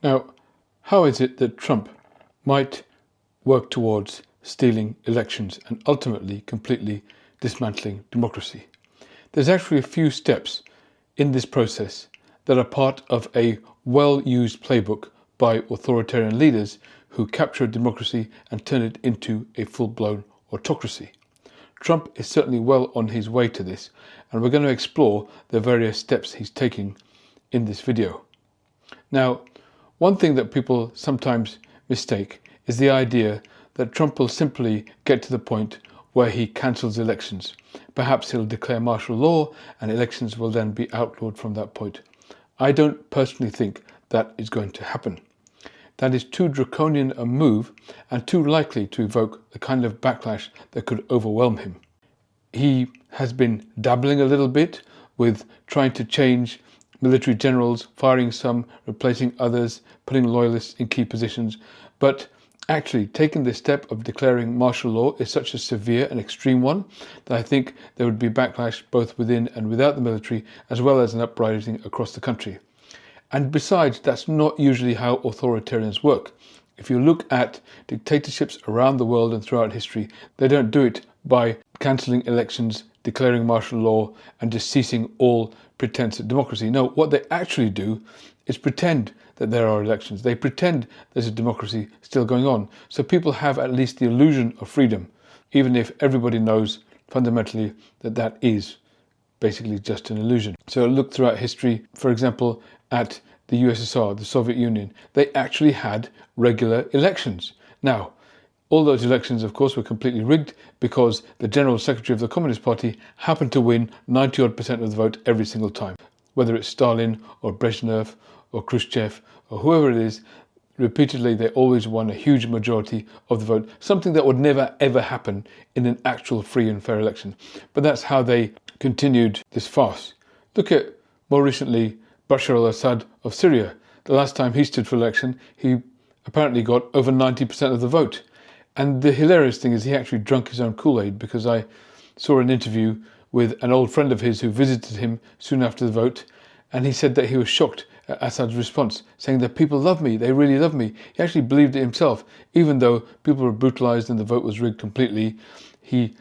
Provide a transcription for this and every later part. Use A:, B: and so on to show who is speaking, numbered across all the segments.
A: Now, how is it that Trump might work towards stealing elections and ultimately completely dismantling democracy? There's actually a few steps in this process that are part of a well-used playbook by authoritarian leaders who capture democracy and turn it into a full-blown autocracy. Trump is certainly well on his way to this, and we're going to explore the various steps he's taking in this video. Now, one thing that people sometimes mistake is the idea that Trump will simply get to the point where he cancels elections. Perhaps he'll declare martial law and elections will then be outlawed from that point. I don't personally think that is going to happen. That is too draconian a move and too likely to evoke the kind of backlash that could overwhelm him. He has been dabbling a little bit with trying to change military generals, firing some, replacing others, putting loyalists in key positions, but actually taking the step of declaring martial law is such a severe and extreme one that I think there would be backlash both within and without the military, as well as an uprising across the country. And besides, that's not usually how authoritarians work. If you look at dictatorships around the world and throughout history, they don't do it by cancelling elections, declaring martial law, and just ceasing all pretense at democracy. No, what they actually do is pretend that there are elections. They pretend there's a democracy still going on. So people have at least the illusion of freedom, even if everybody knows fundamentally that that is basically just an illusion. So look throughout history, for example, at the USSR, the Soviet Union, they actually had regular elections. Now, all those elections, of course, were completely rigged because the General Secretary of the Communist Party happened to win 90-odd% of the vote every single time. Whether it's Stalin or Brezhnev or Khrushchev or whoever it is, repeatedly they always won a huge majority of the vote, something that would never ever happen in an actual free and fair election. But that's how they continued this farce. Look at, more recently, Bashar al-Assad of Syria. The last time he stood for election, he apparently got over 90% of the vote. And the hilarious thing is he actually drank his own Kool-Aid, because I saw an interview with an old friend of his who visited him soon after the vote, and he said that he was shocked at Assad's response, saying that people love me, they really love me. He actually believed it himself, even though people were brutalized and the vote was rigged completely. He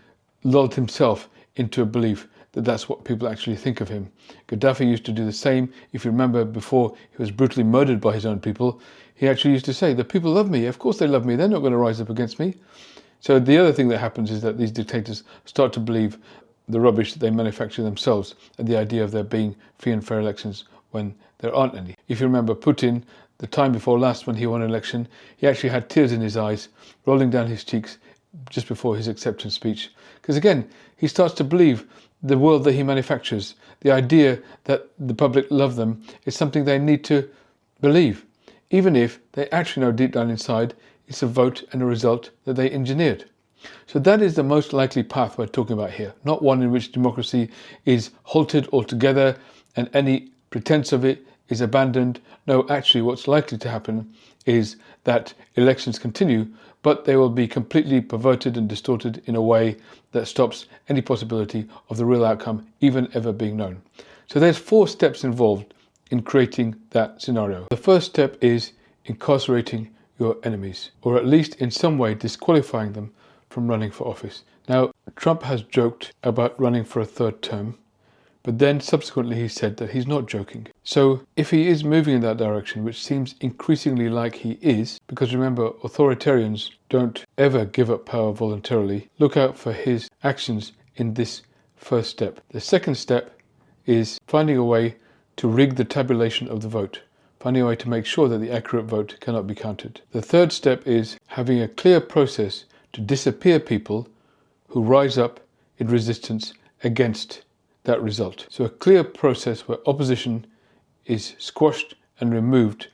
A: lulled himself into a belief that that's what people actually think of him. Gaddafi used to do the same. If you remember, before he was brutally murdered by his own people, he actually used to say, the people love me, of course they love me, they're not going to rise up against me. So the other thing that happens is that these dictators start to believe the rubbish that they manufacture themselves, and the idea of there being free and fair elections when there aren't any. If you remember Putin, the time before last when he won an election, he actually had tears in his eyes, rolling down his cheeks just before his acceptance speech. Because again, he starts to believe the world that he manufactures, the idea that the public love them, is something they need to believe, even if they actually know deep down inside it's a vote and a result that they engineered. So that is the most likely path we're talking about here, not one in which democracy is halted altogether and any pretense of it is abandoned. No, actually what's likely to happen is that elections continue, but they will be completely perverted and distorted in a way that stops any possibility of the real outcome even ever being known. So there's 4 steps involved in creating that scenario. The first step is incarcerating your enemies, or at least in some way disqualifying them from running for office. Now, Trump has joked about running for a 3rd term, but then subsequently he said that he's not joking. So if he is moving in that direction, which seems increasingly like he is, because remember, authoritarians don't ever give up power voluntarily, look out for his actions in this first step. The second step is finding a way to rig the tabulation of the vote, finding a way to make sure that the accurate vote cannot be counted. The third step is having a clear process to disappear people who rise up in resistance against that result. So a clear process where opposition is squashed and removed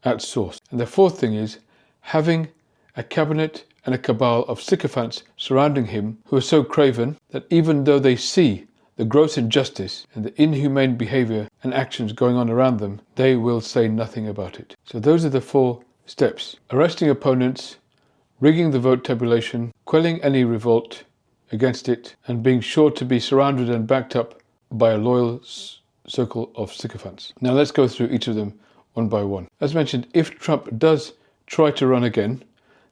A: at source. And the fourth thing is having a cabinet and a cabal of sycophants surrounding him who are so craven that even though they see the gross injustice and the inhumane behavior and actions going on around them, they will say nothing about it. So those are the 4 steps: arresting opponents, rigging the vote tabulation, quelling any revolt against it, and being sure to be surrounded and backed up by a loyal circle of sycophants. Now let's go through each of them one by one. As mentioned, if Trump does try to run again,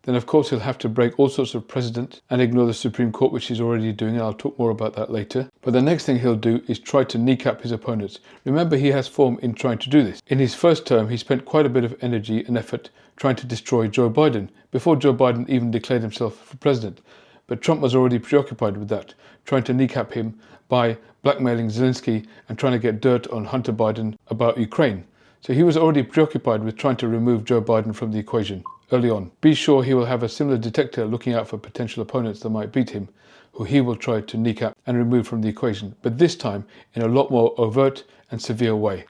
A: then of course he'll have to break all sorts of precedent and ignore the Supreme Court, which he's already doing. I'll talk more about that later. But the next thing he'll do is try to kneecap his opponents. Remember, he has form in trying to do this. In his first term, he spent quite a bit of energy and effort trying to destroy Joe Biden, before Joe Biden even declared himself for president. But Trump was already preoccupied with that, trying to kneecap him by blackmailing Zelensky and trying to get dirt on Hunter Biden about Ukraine. So he was already preoccupied with trying to remove Joe Biden from the equation early on. Be sure he will have a similar detector looking out for potential opponents that might beat him, who he will try to kneecap and remove from the equation, but this time in a lot more overt and severe way.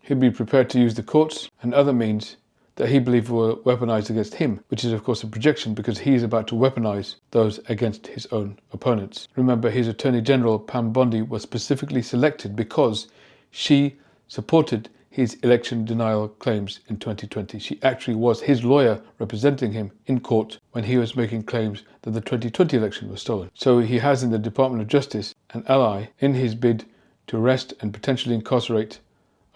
A: He'll be prepared to use the courts and other means that he believed were weaponized against him, which is of course a projection because he is about to weaponize those against his own opponents. Remember, his Attorney General, Pam Bondi, was specifically selected because she supported his election denial claims in 2020. She actually was his lawyer representing him in court when he was making claims that the 2020 election was stolen. So he has in the Department of Justice an ally in his bid to arrest and potentially incarcerate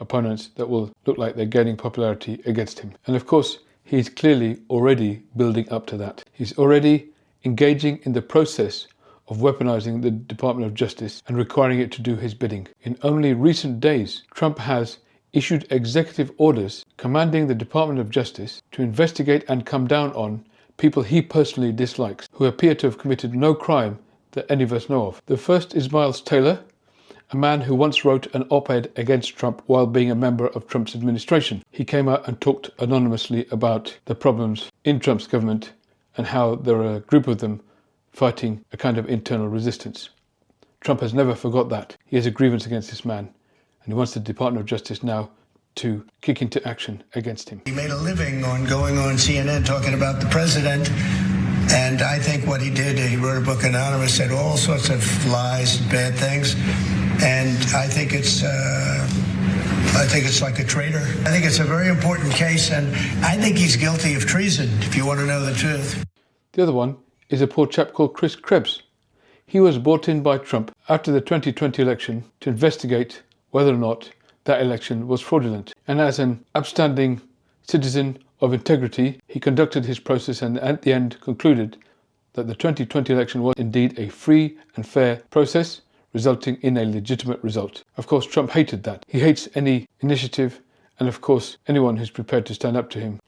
A: opponents that will look like they're gaining popularity against him. And of course, he's clearly already building up to that. He's already engaging in the process of weaponizing the Department of Justice and requiring it to do his bidding. In only recent days, Trump has issued executive orders commanding the Department of Justice to investigate and come down on people he personally dislikes, who appear to have committed no crime that any of us know of. The first is Miles Taylor, a man who once wrote an op-ed against Trump while being a member of Trump's administration. He came out and talked anonymously about the problems in Trump's government and how there are a group of them fighting a kind of internal resistance. Trump has never forgot that. He has a grievance against this man, and he wants the Department of Justice now to kick into action against him.
B: He made a living on going on CNN talking about the president, and I think what he did, he wrote a book, Anonymous, said all sorts of lies and bad things, and I think it's like a traitor. I think it's a very important case, and I think he's guilty of treason, if you want to know the truth.
A: The other one is a poor chap called Chris Krebs. He was brought in by Trump after the 2020 election to investigate whether or not that election was fraudulent. And as an upstanding citizen of integrity, he conducted his process and at the end concluded that the 2020 election was indeed a free and fair process, resulting in a legitimate result. Of course, Trump hated that. He hates any initiative and, of course, anyone who's prepared to stand up to him.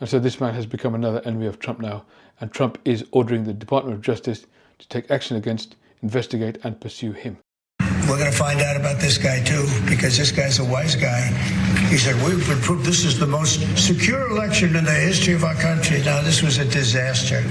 A: And so this man has become another enemy of Trump now, and Trump is ordering the Department of Justice to take action against, investigate, and pursue him.
B: We're going to find out about this guy too, because this guy's a wise guy. He said, we've been proved this is the most secure election in the history of our country. Now, this was a disaster.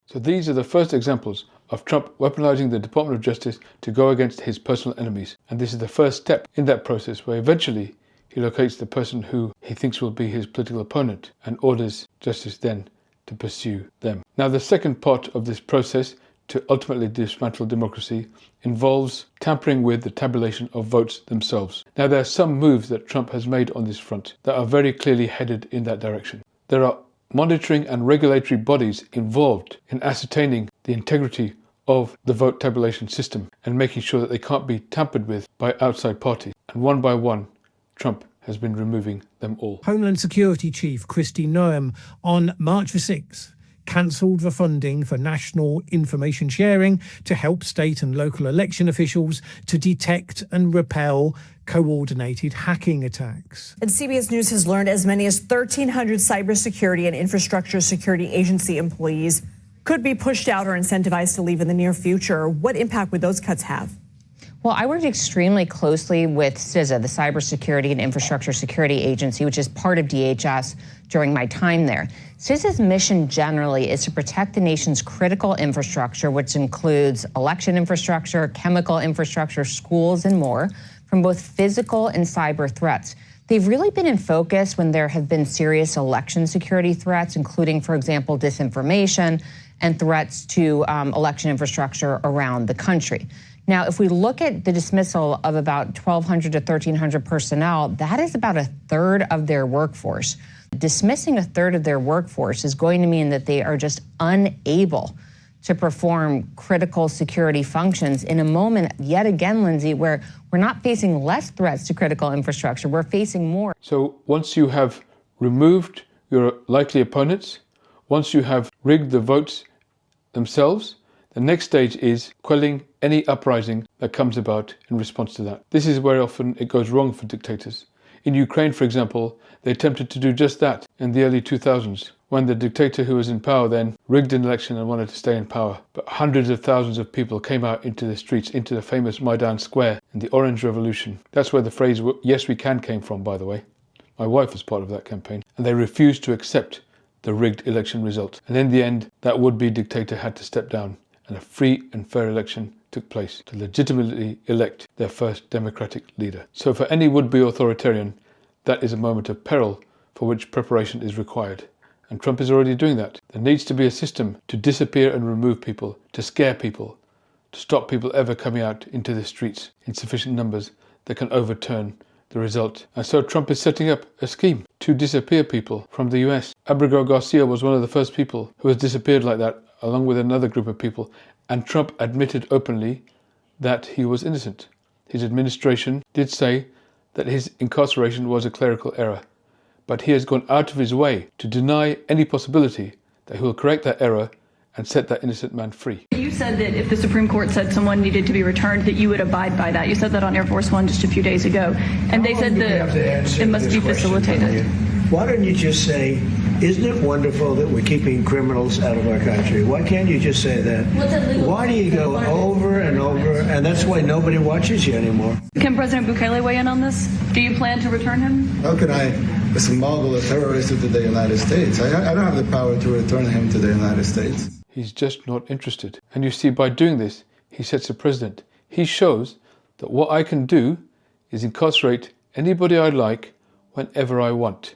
A: So these are the first examples of Trump weaponizing the Department of Justice to go against his personal enemies. And this is the first step in that process where eventually he locates the person who he thinks will be his political opponent and orders justice then to pursue them. Now, the second part of this process to ultimately dismantle democracy involves tampering with the tabulation of votes themselves. Now, there are some moves that Trump has made on this front that are very clearly headed in that direction. There are monitoring and regulatory bodies involved in ascertaining the integrity of the vote tabulation system and making sure that they can't be tampered with by outside parties. And one by one, Trump has been removing them all.
C: Homeland Security Chief Kristi Noem on March the 6th cancelled the funding for national information sharing to help state and local election officials to detect and repel coordinated hacking attacks.
D: And CBS News has learned as many as 1,300 cybersecurity and infrastructure security agency employees could be pushed out or incentivized to leave in the near future. What impact would those cuts have?
E: Well, I worked extremely closely with CISA, the Cybersecurity and Infrastructure Security Agency, which is part of DHS, during my time there. CISA's mission generally is to protect the nation's critical infrastructure, which includes election infrastructure, chemical infrastructure, schools, and more, from both physical and cyber threats. They've really been in focus when there have been serious election security threats, including, for example, disinformation and threats to election infrastructure around the country. Now, if we look at the dismissal of about 1,200 to 1,300 personnel, that is about a third of their workforce. Dismissing a third of their workforce is going to mean that they are just unable to perform critical security functions in a moment, yet again, Lindsay, where we're not facing less threats to critical infrastructure, we're facing more.
A: So once you have removed your likely opponents, once you have rigged the votes themselves, the next stage is quelling any uprising that comes about in response to that. This is where often it goes wrong for dictators. In Ukraine, for example, they attempted to do just that in the early 2000s, when the dictator who was in power then rigged an election and wanted to stay in power. But hundreds of thousands of people came out into the streets, into the famous Maidan Square in the Orange Revolution. That's where the phrase, "Yes, we can," came from, by the way. My wife was part of that campaign. And they refused to accept the rigged election result. And in the end, that would-be dictator had to step down, and a free and fair election took place to legitimately elect their first democratic leader. So for any would-be authoritarian, that is a moment of peril for which preparation is required. And Trump is already doing that. There needs to be a system to disappear and remove people, to scare people, to stop people ever coming out into the streets in sufficient numbers that can overturn the result. And so Trump is setting up a scheme to disappear people from the US. Abigail Garcia was one of the first people who has disappeared like that, along with another group of people. And Trump admitted openly that he was innocent. His administration did say that his incarceration was a clerical error. But he has gone out of his way to deny any possibility that he will correct that error and set that innocent man free.
F: You said that if the Supreme Court said someone needed to be returned, that you would abide by that. You said that on Air Force One just a few days ago. And they said that it must be facilitated.
B: Why don't you just say, isn't it wonderful that we're keeping criminals out of our country? Why can't you just say that? Why do you go over and over? And that's why nobody watches you anymore.
F: Can President Bukele weigh in on this? Do you plan to return him?
G: How can I smuggle a terrorist into the United States? I don't have the power to return him to the United States.
A: He's just not interested. And you see, by doing this, he sets a precedent. He shows that what I can do is incarcerate anybody I like whenever I want.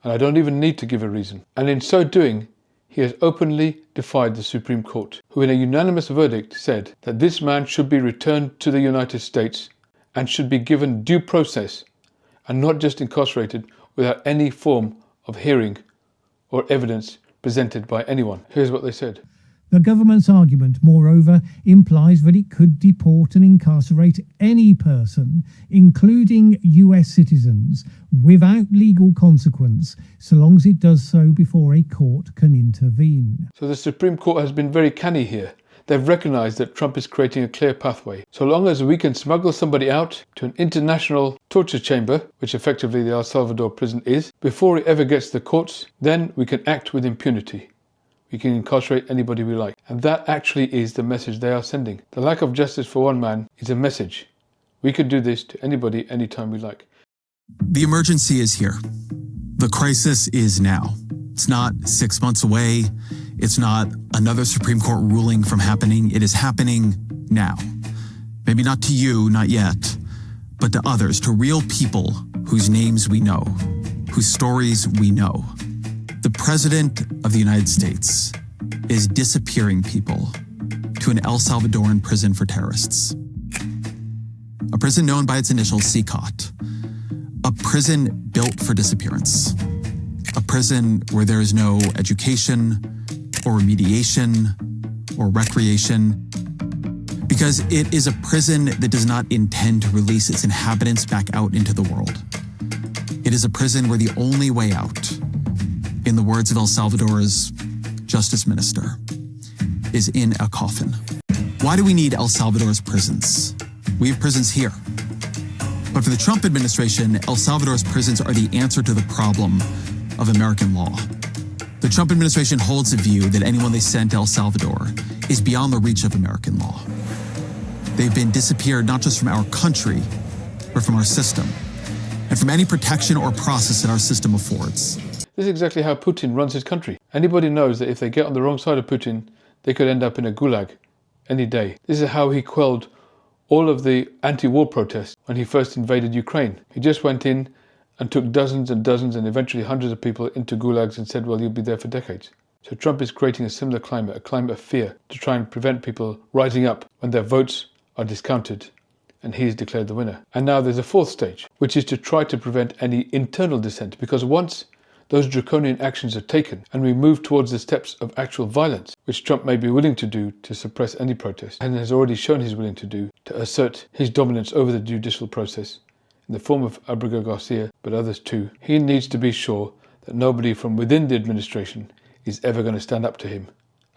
A: And I don't even need to give a reason. And in so doing, he has openly defied the Supreme Court, who in a unanimous verdict said that this man should be returned to the United States and should be given due process and not just incarcerated without any form of hearing or evidence presented by anyone. Here's what they said.
C: The government's argument, moreover, implies that it could deport and incarcerate any person, including US citizens, without legal consequence, so long as it does so before a court can intervene.
A: So the Supreme Court has been very canny here. They've recognized that Trump is creating a clear pathway. So long as we can smuggle somebody out to an international torture chamber, which effectively the El Salvador prison is, before it ever gets to the courts, then we can act with impunity. We can incarcerate anybody we like. And that actually is the message they are sending. The lack of justice for one man is a message. We can do this to anybody, anytime we like.
H: The emergency is here. The crisis is now. It's not 6 months away. It's not another Supreme Court ruling from happening. It is happening now. Maybe not to you, not yet, but to others, to real people whose names we know, whose stories we know. The President of the United States is disappearing people to an El Salvadoran prison for terrorists. A prison known by its initials, SICOT. A prison built for disappearance. A prison where there is no education or remediation or recreation, because it is a prison that does not intend to release its inhabitants back out into the world. It is a prison where the only way out, in the words of El Salvador's Justice Minister, is in a coffin. Why do we need El Salvador's prisons? We have prisons here. But for the Trump administration, El Salvador's prisons are the answer to the problem of American law. The Trump administration holds a view that anyone they send to El Salvador is beyond the reach of American law. They've been disappeared not just from our country, but from our system, and from any protection or process that our system affords.
A: This is exactly how Putin runs his country. Anybody knows that if they get on the wrong side of Putin, they could end up in a gulag any day. This is how he quelled all of the anti-war protests when he first invaded Ukraine. He just went in and took dozens and dozens and eventually hundreds of people into gulags and said, well, you'll be there for decades. So Trump is creating a similar climate, a climate of fear, to try and prevent people rising up when their votes are discounted and he's declared the winner. And now there's a fourth stage, which is to try to prevent any internal dissent, because once those draconian actions are taken and we move towards the steps of actual violence, which Trump may be willing to do to suppress any protest, and has already shown he's willing to do to assert his dominance over the judicial process in the form of Abigail Garcia, but others too, he needs to be sure that nobody from within the administration is ever going to stand up to him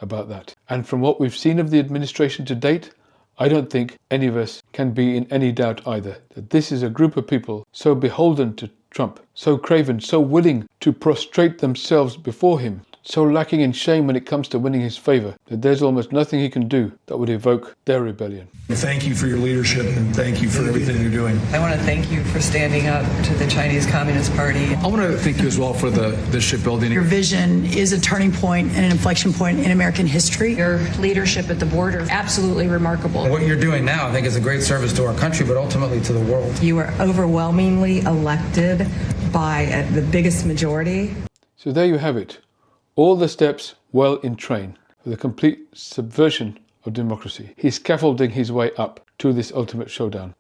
A: about that. And from what we've seen of the administration to date, I don't think any of us can be in any doubt either that this is a group of people so beholden to Trump, so craven, so willing to prostrate themselves before him, so lacking in shame when it comes to winning his favor, that there's almost nothing he can do that would evoke their rebellion.
I: Thank you for your leadership and thank you for everything you're doing.
J: I want to thank you for standing up to the Chinese Communist Party.
I: I want to thank you as well for the shipbuilding.
K: Your vision is a turning point and an inflection point in American history.
L: Your leadership at the border, absolutely remarkable.
M: And what you're doing now, I think, is a great service to our country, but ultimately to the world.
J: You were overwhelmingly elected by the biggest majority.
A: So there you have it. All the steps well in train for the complete subversion of democracy. He's scaffolding his way up to this ultimate showdown.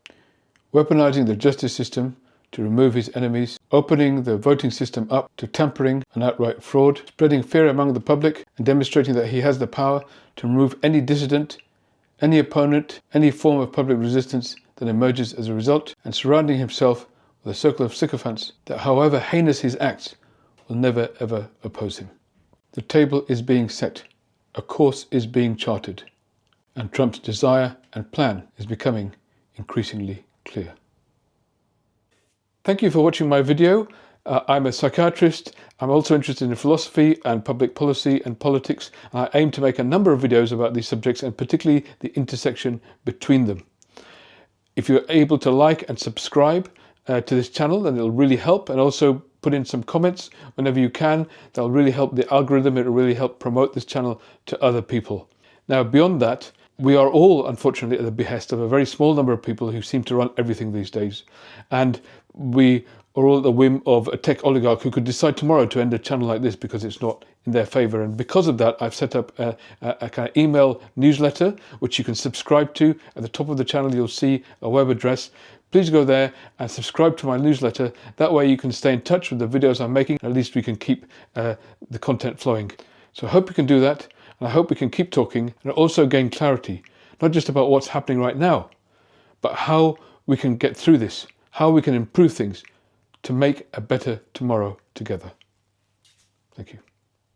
A: Weaponizing the justice system to remove his enemies, opening the voting system up to tampering and outright fraud, spreading fear among the public and demonstrating that he has the power to remove any dissident, any opponent, any form of public resistance that emerges as a result, and surrounding himself with a circle of sycophants that, however heinous his acts, will never ever oppose him. The table is being set, a course is being charted, and Trump's desire and plan is becoming increasingly clear. Thank you for watching my video. I'm a psychiatrist. I'm also interested in philosophy and public policy and politics. I aim to make a number of videos about these subjects and particularly the intersection between them. If you're able to like and subscribe to this channel, then it'll really help, and also put in some comments whenever you can. That'll really help the algorithm. It'll really help promote this channel to other people. Now, beyond that, we are all, unfortunately, at the behest of a very small number of people who seem to run everything these days. And we are all at the whim of a tech oligarch who could decide tomorrow to end a channel like this because it's not in their favor. And because of that, I've set up a kind of email newsletter, which you can subscribe to. At the top of the channel, you'll see a web address. Please go there and subscribe to my newsletter. That way you can stay in touch with the videos I'm making. At least we can keep the content flowing. So I hope you can do that. And I hope we can keep talking and also gain clarity, not just about what's happening right now, but how we can get through this, how we can improve things to make a better tomorrow together. Thank you.